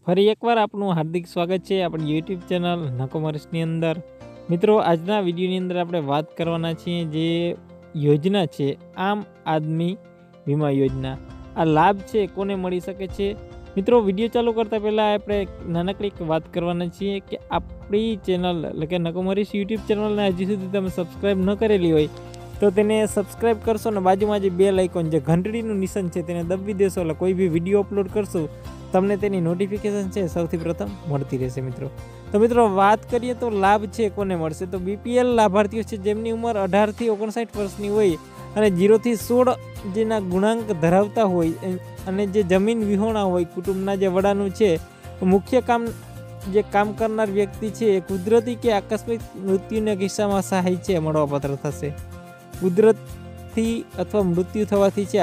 ફરી એકવાર આપનું હાર્દિક સ્વાગત છે આપણી યુટ્યુબ ચેનલ નકોમર્સની અંદર। મિત્રો, આજના વિડીયોની અંદર આપણે વાત કરવાના છીએ જે યોજના છે આમ આદમી વીમા યોજના। આ લાભ છે કોને મળી શકે છે? મિત્રો, વિડીયો ચાલુ કરતાં પહેલાં આપણે નાનકડી એક વાત કરવાના છીએ કે આપણી ચેનલ એટલે કે નકોમર્સ યુટ્યુબ ચેનલને હજી સુધી તમે સબસ્ક્રાઈબ ન કરેલી હોય તો તેને સબસ્ક્રાઈબ કરશો ને બાજુમાં જે બેલ આઇકોન જે ઘંટડીનું નિશાન છે તેને દબાવી દેશો એટલે કોઈ બી વિડીયો અપલોડ કરશું તમને તેની નોટિફિકેશન છે સૌથી પ્રથમ મળતી રહેશે। મિત્રો વાત કરીએ તો લાભ છે કોને મળશે તો બીપીએલ લાભાર્થીઓ છે જેમની ઉંમર 18 થી 59 વર્ષની હોય અને 0 થી 16 જેના ગુણાંક ધરાવતા હોય અને જે જમીન વિહોણા હોય કુટુંબના જે વડાનું છે મુખ્ય કામ કરનાર વ્યક્તિ છે એ કુદરતી કે આકસ્મિક મૃત્યુના કિસ્સામાં સહાય છે મળવાપાત્ર થશે। કુદરતી અથવા મૃત્યુ થવાથી છે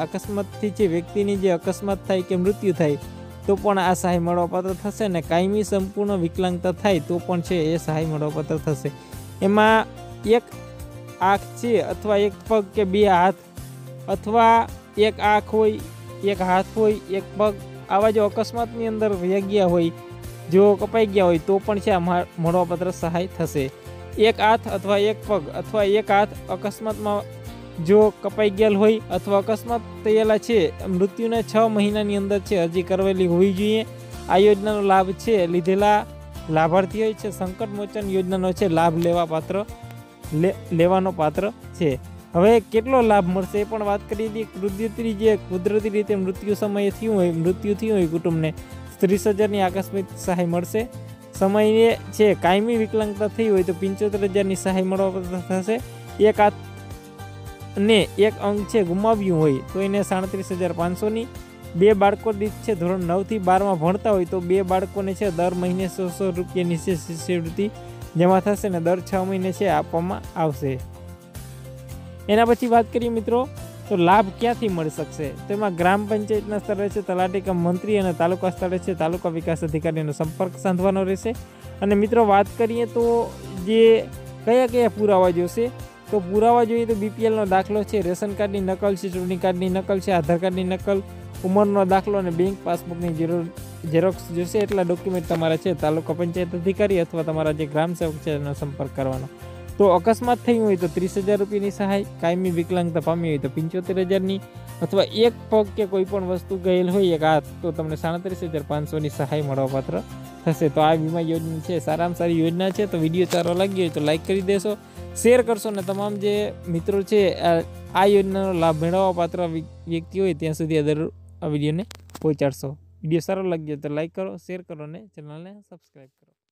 અકસ્માતથી છે વ્યક્તિની જે અકસ્માત થાય કે મૃત્યુ થાય તો પણ આ સહાય મળવાપાત્ર થશે ને કાયમી સંપૂર્ણ વિકલાંગતા થાય તો પણ છે એ સહાય મળવાપાત્ર થશે। એમાં એક આંખ છે અથવા એક પગ કે બે હાથ અથવા એક આંખ હોય એક હાથ હોય એક પગ આવા જો અકસ્માતની અંદર વહી ગયા હોય જો કપાઈ ગયા હોય તો પણ છે આ મળવાપાત્ર સહાય થશે। એક હાથ અથવા એક પગ અથવા એક હાથ અકસ્માતમાં જો કપાઈ ગયેલ હોય અથવા અકસ્માત થયેલા છે મૃત્યુના 6 મહિનાની અંદર છે અરજી કરેલી હોવી જોઈએ। આ યોજનાનો લાભ છે લીધેલા લાભાર્થીઓ છે સંકટ મોચન યોજનાનો છે લાભ લેવાનો પાત્ર છે। હવે કેટલો લાભ મળશે એ પણ વાત કરી દઈએ। કુદરતી રીતે મૃત્યુ થયું હોય કુટુંબને 30,000ની આકસ્મિક સહાય મળશે। સમયે છે કાયમી વિકલાંગતા થઈ હોય તો 75,000ની સહાય મળવાપાત્ર થશે। એક હાથ ને એક અંગ છે ગુમાવ્યું હોય તો એને 37,500ની। બે બાળકો દીઠ છે ધોરણ 9 થી 12માં ભણતા હોય તો બે બાળકોને છે દર મહિને 100 રૂપિયાની છે શિષ્યવૃત્તિ જમા થશે ને દર 6 મહિને છે આપવામાં આવશે। એના પછી વાત કરીએ મિત્રો તો લાભ ક્યાંથી મળી શકશે તો એમાં ગ્રામ પંચાયતના સ્તરે છે તલાટી કમ મંત્રી અને તાલુકા સ્તરે છે તાલુકા વિકાસ અધિકારીનો સંપર્ક સાધવાનો રહેશે। અને મિત્રો વાત કરીએ તો જે કયા પુરાવા જોશે તો પુરાવા જોઈએ તો બીપીએલનો દાખલો છે, રેશન કાર્ડની નકલ છે, ચૂંટણી કાર્ડની નકલ છે, આધાર કાર્ડની નકલ, ઉંમરનો દાખલો અને બેંક પાસબુકની ઝેરોક્સ જોશે। એટલા ડોક્યુમેન્ટ તમારા છે તાલુકા પંચાયત અધિકારી અથવા તમારા જે ગ્રામ સેવક છે એનો સંપર્ક કરવાનો। તો અકસ્માત થયું હોય તો 30,000 રૂપિયાની સહાય, કાયમી વિકલાંગતા પામી હોય તો 75,000ની અથવા એક પગ કે કોઈ પણ વસ્તુ ગયેલ હોય એક હાથ તો તમને 37,500ની સહાય મળવાપાત્ર થશે। તો આ વીમા યોજના છે સારામાં સારી યોજના છે। તો વિડીયો સારો લાગ્યો હોય તો લાઈક કરી દેશો, શેર કરશો ને તમામ જે મિત્રો છે આ યોજનાનો લાભ મેળવવા પાત્ર વ્યક્તિ હોય ત્યાં સુધી આ વિડીયોને પહોંચાડશો। વિડીયો સારો લાગ્યો તો લાઈક કરો, શેર કરો ને ચેનલને સબસ્ક્રાઈબ કરો।